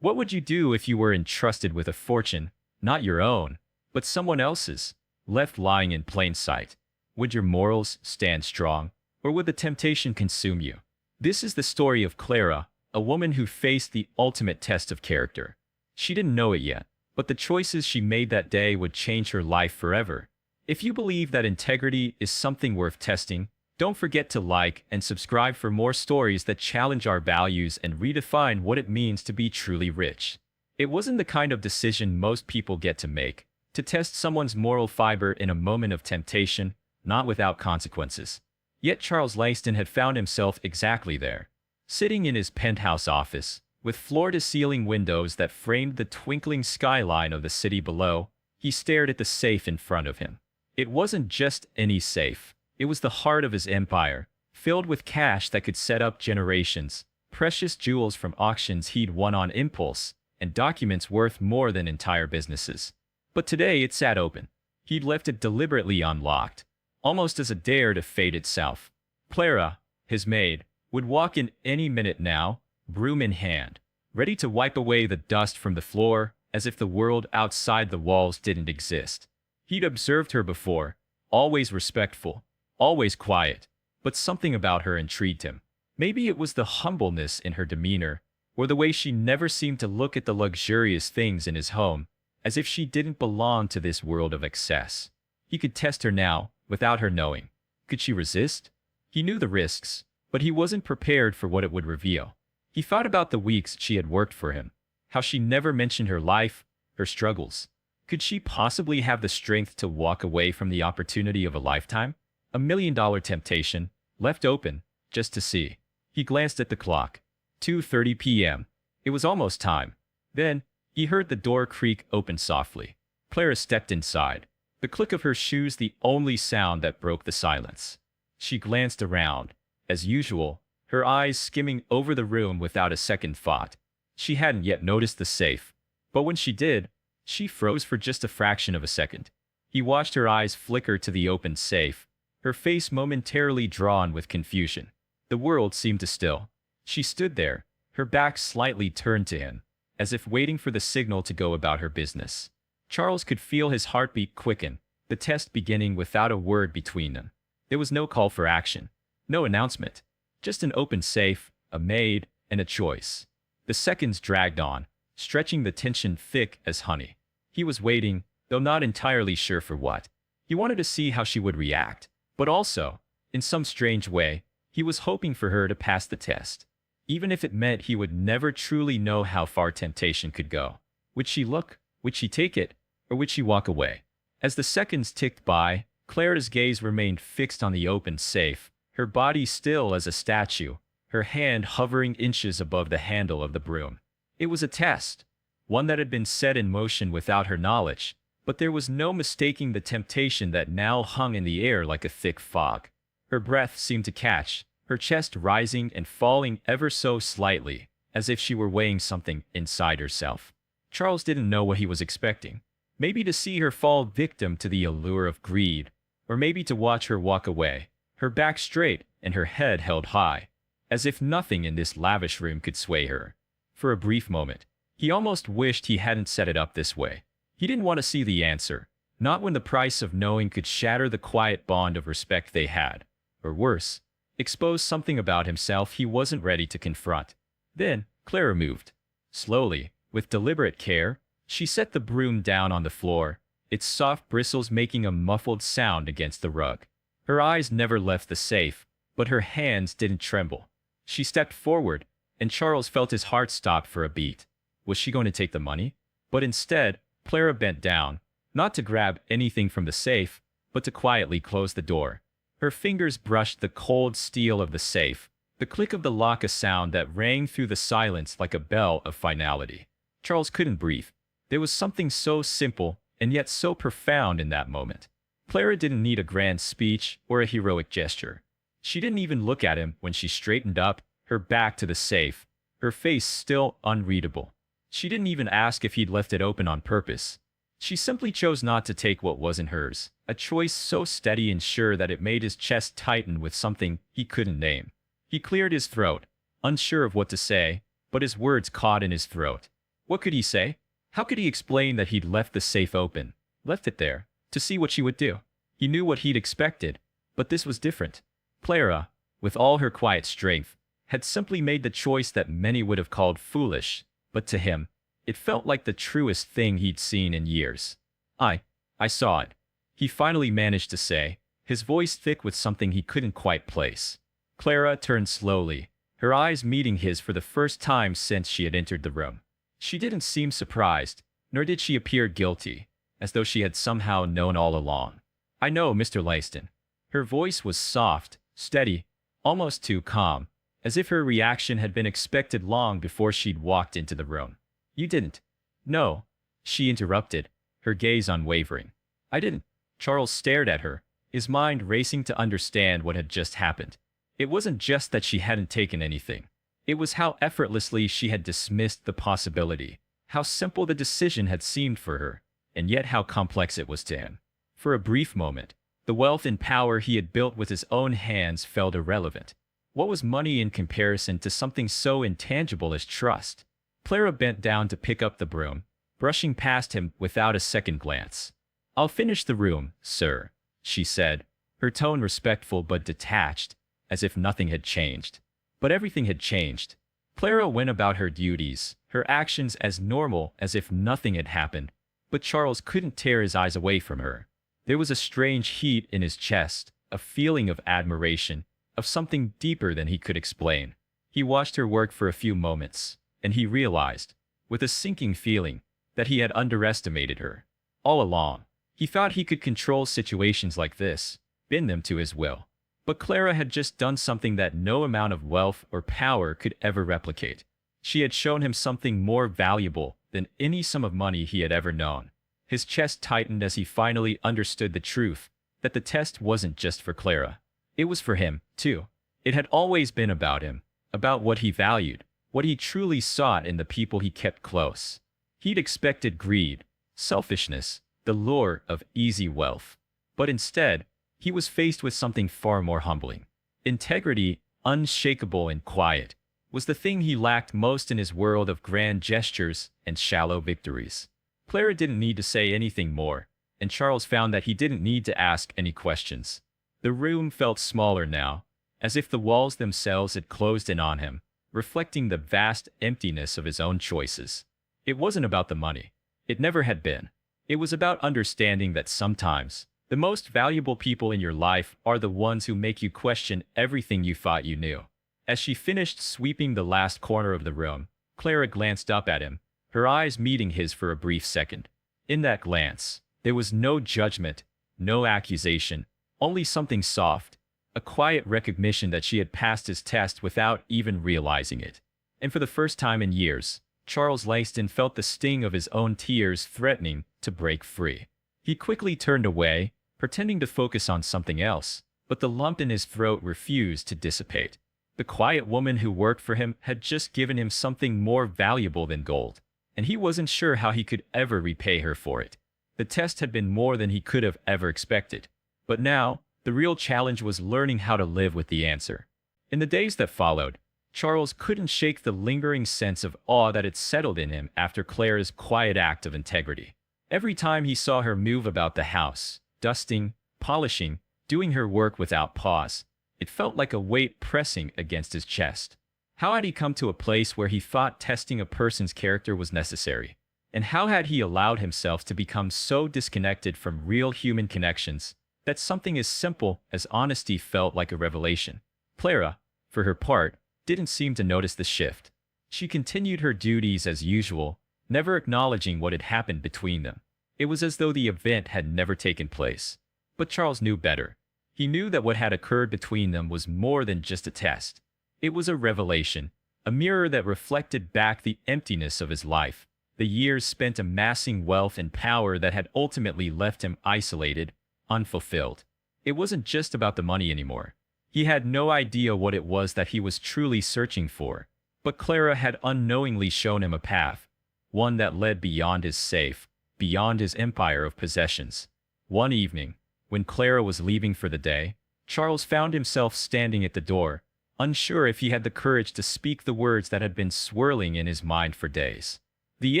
What would you do if you were entrusted with a fortune, not your own, but someone else's, left lying in plain sight? Would your morals stand strong, or would the temptation consume you? This is the story of Clara, a woman who faced the ultimate test of character. She didn't know it yet, but the choices she made that day would change her life forever. If you believe that integrity is something worth testing, don't forget to like and subscribe for more stories that challenge our values and redefine what it means to be truly rich. It wasn't the kind of decision most people get to make, to test someone's moral fiber in a moment of temptation, not without consequences. Yet Charles Langston had found himself exactly there, sitting in his penthouse office, with floor-to-ceiling windows that framed the twinkling skyline of the city below. He stared at the safe in front of him. It wasn't just any safe. It was the heart of his empire, filled with cash that could set up generations, precious jewels from auctions he'd won on impulse, and documents worth more than entire businesses. But today it sat open. He'd left it deliberately unlocked, almost as a dare to fate itself. Clara, his maid, would walk in any minute now, broom in hand, ready to wipe away the dust from the floor as if the world outside the walls didn't exist. He'd observed her before, always respectful, always quiet, but something about her intrigued him. Maybe it was the humbleness in her demeanor, or the way she never seemed to look at the luxurious things in his home, as if she didn't belong to this world of excess. He could test her now, without her knowing. Could she resist? He knew the risks, but he wasn't prepared for what it would reveal. He thought about the weeks she had worked for him, how she never mentioned her life, her struggles. Could she possibly have the strength to walk away from the opportunity of a lifetime? $1 million temptation, left open, just to see. He glanced at the clock. 2:30 p.m. It was almost time. Then, he heard the door creak open softly. Clara stepped inside, the click of her shoes the only sound that broke the silence. She glanced around. As usual, her eyes skimming over the room without a second thought. She hadn't yet noticed the safe, but when she did, she froze for just a fraction of a second. He watched her eyes flicker to the open safe, her face momentarily drawn with confusion. The world seemed to still. She stood there, her back slightly turned to him, as if waiting for the signal to go about her business. Charles could feel his heartbeat quicken, the test beginning without a word between them. There was no call for action, no announcement, just an open safe, a maid, and a choice. The seconds dragged on, stretching the tension thick as honey. He was waiting, though not entirely sure for what. He wanted to see how she would react, but also, in some strange way, he was hoping for her to pass the test. Even if it meant he would never truly know how far temptation could go. Would she look? Would she take it? Or would she walk away? As the seconds ticked by, Clara's gaze remained fixed on the open safe, her body still as a statue, her hand hovering inches above the handle of the broom. It was a test, one that had been set in motion without her knowledge, but there was no mistaking the temptation that now hung in the air like a thick fog. Her breath seemed to catch, her chest rising and falling ever so slightly, as if she were weighing something inside herself. Charles didn't know what he was expecting. Maybe to see her fall victim to the allure of greed, or maybe to watch her walk away, her back straight and her head held high, as if nothing in this lavish room could sway her. For a brief moment, he almost wished he hadn't set it up this way. He didn't want to see the answer, not when the price of knowing could shatter the quiet bond of respect they had, or worse, expose something about himself he wasn't ready to confront. Then, Clara moved. Slowly, with deliberate care, she set the broom down on the floor, its soft bristles making a muffled sound against the rug. Her eyes never left the safe, but her hands didn't tremble. She stepped forward, and Charles felt his heart stop for a beat. Was she going to take the money? But instead, Clara bent down, not to grab anything from the safe, but to quietly close the door. Her fingers brushed the cold steel of the safe, the click of the lock a sound that rang through the silence like a bell of finality. Charles couldn't breathe. There was something so simple and yet so profound in that moment. Clara didn't need a grand speech or a heroic gesture. She didn't even look at him when she straightened up, her back to the safe, her face still unreadable. She didn't even ask if he'd left it open on purpose. She simply chose not to take what wasn't hers, a choice so steady and sure that it made his chest tighten with something he couldn't name. He cleared his throat, unsure of what to say, but his words caught in his throat. What could he say? How could he explain that he'd left the safe open, left it there, to see what she would do? He knew what he'd expected, but this was different. Clara, with all her quiet strength, had simply made the choice that many would have called foolish, but to him, it felt like the truest thing he'd seen in years. I saw it. He finally managed to say, his voice thick with something he couldn't quite place. Clara turned slowly, her eyes meeting his for the first time since she had entered the room. She didn't seem surprised, nor did she appear guilty, as though she had somehow known all along. I know, Mr. Layston. Her voice was soft, steady, almost too calm, as if her reaction had been expected long before she'd walked into the room. You didn't. No, she interrupted, her gaze unwavering. I didn't. Charles stared at her, his mind racing to understand what had just happened. It wasn't just that she hadn't taken anything. It was how effortlessly she had dismissed the possibility, how simple the decision had seemed for her, and yet how complex it was to him. For a brief moment, the wealth and power he had built with his own hands felt irrelevant. What was money in comparison to something so intangible as trust? Clara bent down to pick up the broom, brushing past him without a second glance. I'll finish the room, sir, she said, her tone respectful but detached, as if nothing had changed. But everything had changed. Clara went about her duties, her actions as normal as if nothing had happened, but Charles couldn't tear his eyes away from her. There was a strange heat in his chest, a feeling of admiration, of something deeper than he could explain. He watched her work for a few moments, and he realized, with a sinking feeling, that he had underestimated her. All along, he thought he could control situations like this, bend them to his will. But Clara had just done something that no amount of wealth or power could ever replicate. She had shown him something more valuable than any sum of money he had ever known. His chest tightened as he finally understood the truth, that the test wasn't just for Clara. It was for him, too. It had always been about him, about what he valued, what he truly sought in the people he kept close. He'd expected greed, selfishness, the lure of easy wealth. But instead, he was faced with something far more humbling. Integrity, unshakable and quiet, was the thing he lacked most in his world of grand gestures and shallow victories. Clara didn't need to say anything more, and Charles found that he didn't need to ask any questions. The room felt smaller now, as if the walls themselves had closed in on him, reflecting the vast emptiness of his own choices. It wasn't about the money. It never had been. It was about understanding that sometimes, the most valuable people in your life are the ones who make you question everything you thought you knew. As she finished sweeping the last corner of the room, Clara glanced up at him, her eyes meeting his for a brief second. In that glance, there was no judgment, no accusation, only something soft, a quiet recognition that she had passed his test without even realizing it. And for the first time in years, Charles Layston felt the sting of his own tears threatening to break free. He quickly turned away, pretending to focus on something else, but the lump in his throat refused to dissipate. The quiet woman who worked for him had just given him something more valuable than gold, and he wasn't sure how he could ever repay her for it. The test had been more than he could have ever expected. But now, the real challenge was learning how to live with the answer. In the days that followed, Charles couldn't shake the lingering sense of awe that had settled in him after Clara's quiet act of integrity. Every time he saw her move about the house, dusting, polishing, doing her work without pause, it felt like a weight pressing against his chest. How had he come to a place where he thought testing a person's character was necessary? And how had he allowed himself to become so disconnected from real human connections that something as simple as honesty felt like a revelation? Clara, for her part, didn't seem to notice the shift. She continued her duties as usual, never acknowledging what had happened between them. It was as though the event had never taken place. But Charles knew better. He knew that what had occurred between them was more than just a test. It was a revelation, a mirror that reflected back the emptiness of his life, the years spent amassing wealth and power that had ultimately left him isolated, unfulfilled. It wasn't just about the money anymore. He had no idea what it was that he was truly searching for, but Clara had unknowingly shown him a path, one that led beyond his safe, beyond his empire of possessions. One evening, when Clara was leaving for the day, Charles found himself standing at the door, unsure if he had the courage to speak the words that had been swirling in his mind for days. The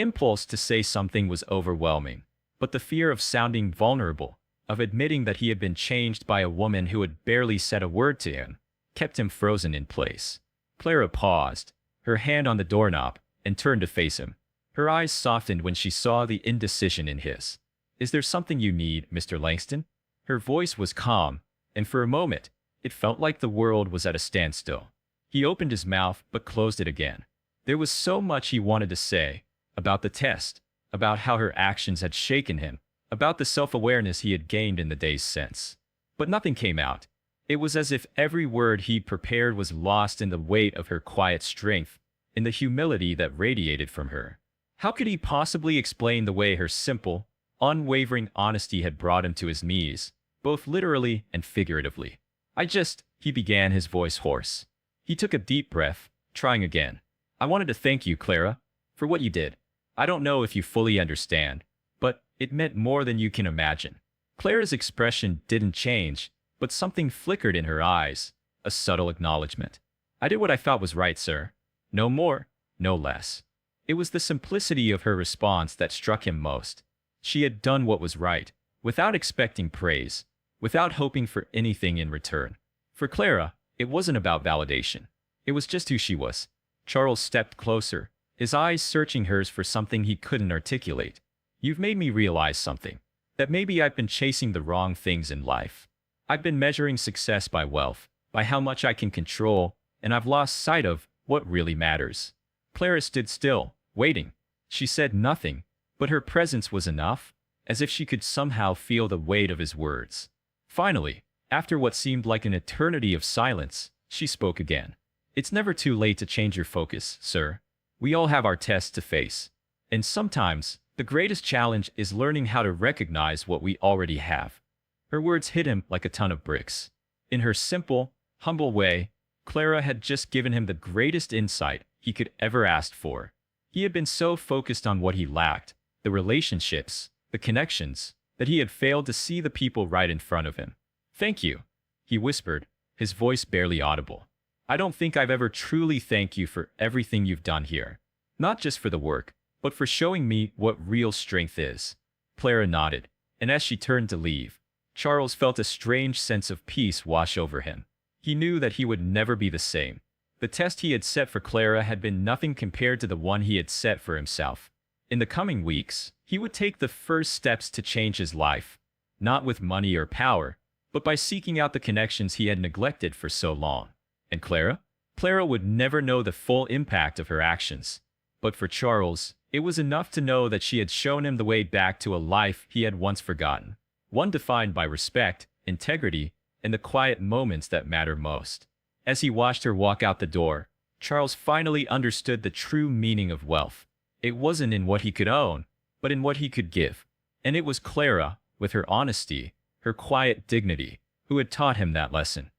impulse to say something was overwhelming, but the fear of sounding vulnerable, of admitting that he had been changed by a woman who had barely said a word to him, kept him frozen in place. Clara paused, her hand on the doorknob, and turned to face him. Her eyes softened when she saw the indecision in his. "Is there something you need, Mr. Langston?" Her voice was calm, and for a moment, it felt like the world was at a standstill. He opened his mouth but closed it again. There was so much he wanted to say, about the test, about how her actions had shaken him, about the self-awareness he had gained in the days since. But nothing came out. It was as if every word he'd prepared was lost in the weight of her quiet strength, in the humility that radiated from her. How could he possibly explain the way her simple, unwavering honesty had brought him to his knees, both literally and figuratively? He began, his voice hoarse. He took a deep breath, trying again. "I wanted to thank you, Clara, for what you did. I don't know if you fully understand, but it meant more than you can imagine." Clara's expression didn't change, but something flickered in her eyes, a subtle acknowledgement. "I did what I thought was right, sir. No more, no less." It was the simplicity of her response that struck him most. She had done what was right, without expecting praise, without hoping for anything in return. For Clara, it wasn't about validation. It was just who she was. Charles stepped closer, his eyes searching hers for something he couldn't articulate. "You've made me realize something. That maybe I've been chasing the wrong things in life. I've been measuring success by wealth, by how much I can control, and I've lost sight of what really matters." Clara stood still, waiting. She said nothing, but her presence was enough, as if she could somehow feel the weight of his words. Finally, after what seemed like an eternity of silence, she spoke again. "It's never too late to change your focus, sir. We all have our tests to face. And sometimes, the greatest challenge is learning how to recognize what we already have." Her words hit him like a ton of bricks. In her simple, humble way, Clara had just given him the greatest insight he could ever ask for. He had been so focused on what he lacked, the relationships, the connections, that he had failed to see the people right in front of him. "Thank you," he whispered, his voice barely audible. "I don't think I've ever truly thanked you for everything you've done here. Not just for the work, but for showing me what real strength is." Clara nodded, and as she turned to leave, Charles felt a strange sense of peace wash over him. He knew that he would never be the same. The test he had set for Clara had been nothing compared to the one he had set for himself. In the coming weeks, he would take the first steps to change his life, not with money or power, but by seeking out the connections he had neglected for so long. And Clara? Clara would never know the full impact of her actions. But for Charles, it was enough to know that she had shown him the way back to a life he had once forgotten, one defined by respect, integrity, and the quiet moments that matter most. As he watched her walk out the door, Charles finally understood the true meaning of wealth. It wasn't in what he could own, but in what he could give. And it was Clara, with her honesty, her quiet dignity, who had taught him that lesson.